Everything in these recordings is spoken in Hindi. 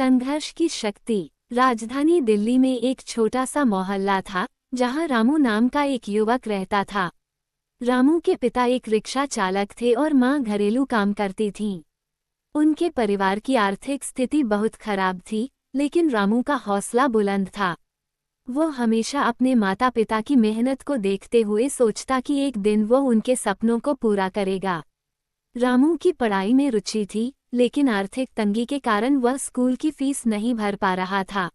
संघर्ष की शक्ति। राजधानी दिल्ली में एक छोटा सा मोहल्ला था जहां रामू नाम का एक युवक रहता था। रामू के पिता एक रिक्शा चालक थे और मां घरेलू काम करती थीं। उनके परिवार की आर्थिक स्थिति बहुत खराब थी, लेकिन रामू का हौसला बुलंद था। वो हमेशा अपने माता पिता की मेहनत को देखते हुए सोचता कि एक दिन वो उनके सपनों को पूरा करेगा। रामू की पढ़ाई में रुचि थी, लेकिन आर्थिक तंगी के कारण वह स्कूल की फीस नहीं भर पा रहा था।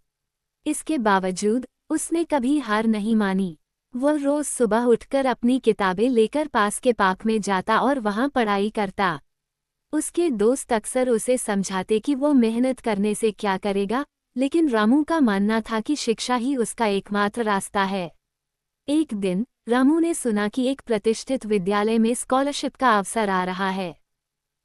इसके बावजूद उसने कभी हार नहीं मानी। वह रोज सुबह उठकर अपनी किताबें लेकर पास के पार्क में जाता और वहां पढ़ाई करता। उसके दोस्त अक्सर उसे समझाते कि वो मेहनत करने से क्या करेगा, लेकिन रामू का मानना था कि शिक्षा ही उसका एकमात्र रास्ता है। एक दिन रामू ने सुना कि एक प्रतिष्ठित विद्यालय में स्कॉलरशिप का अवसर आ रहा है।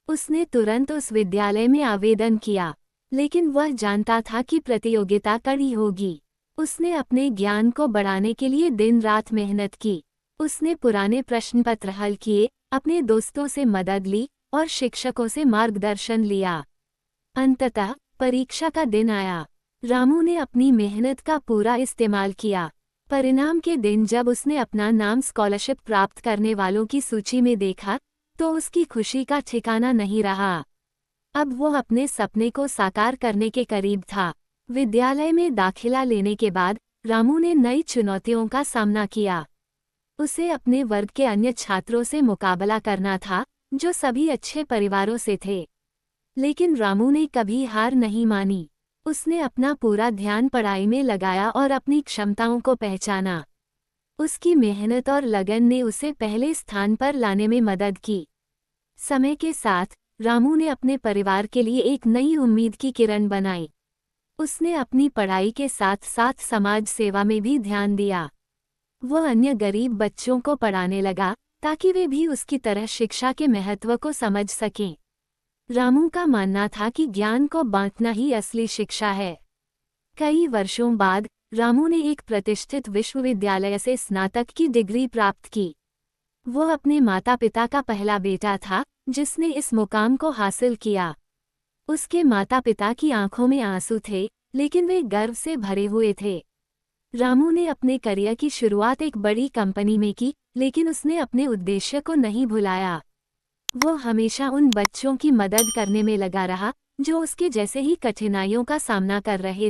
उसने तुरंत उस विद्यालय में आवेदन किया, लेकिन वह जानता था कि प्रतियोगिता कड़ी होगी। उसने अपने ज्ञान को बढ़ाने के लिए दिन रात मेहनत की। उसने पुराने प्रश्न पत्र हल किए, अपने दोस्तों से मदद ली और शिक्षकों से मार्गदर्शन लिया। अंततः परीक्षा का दिन आया। रामू ने अपनी मेहनत का पूरा इस्तेमाल किया। परिणाम के दिन जब उसने अपना नाम स्कॉलरशिप प्राप्त करने वालों की सूची में देखा, तो उसकी खुशी का ठिकाना नहीं रहा। अब वो अपने सपने को साकार करने के करीब था। विद्यालय में दाखिला लेने के बाद रामू ने नई चुनौतियों का सामना किया। उसे अपने वर्ग के अन्य छात्रों से मुकाबला करना था, जो सभी अच्छे परिवारों से थे। लेकिन रामू ने कभी हार नहीं मानी। उसने अपना पूरा ध्यान पढ़ाई में लगाया और अपनी क्षमताओं को पहचाना। उसकी मेहनत और लगन ने उसे पहले स्थान पर लाने में मदद की। समय के साथ रामू ने अपने परिवार के लिए एक नई उम्मीद की किरण बनाई। उसने अपनी पढ़ाई के साथ साथ समाज सेवा में भी ध्यान दिया। वह अन्य गरीब बच्चों को पढ़ाने लगा, ताकि वे भी उसकी तरह शिक्षा के महत्व को समझ सकें। रामू का मानना था कि ज्ञान को बांटना ही असली शिक्षा है। कई वर्षों बाद रामू ने एक प्रतिष्ठित विश्वविद्यालय से स्नातक की डिग्री प्राप्त की। वह अपने माता पिता का पहला बेटा था जिसने इस मुकाम को हासिल किया। उसके माता पिता की आंखों में आंसू थे, लेकिन वे गर्व से भरे हुए थे। रामू ने अपने करियर की शुरुआत एक बड़ी कंपनी में की, लेकिन उसने अपने उद्देश्य को नहीं भुलाया। वो हमेशा उन बच्चों की मदद करने में लगा रहा, जो उसके जैसे ही कठिनाइयों का सामना कर रहे थे।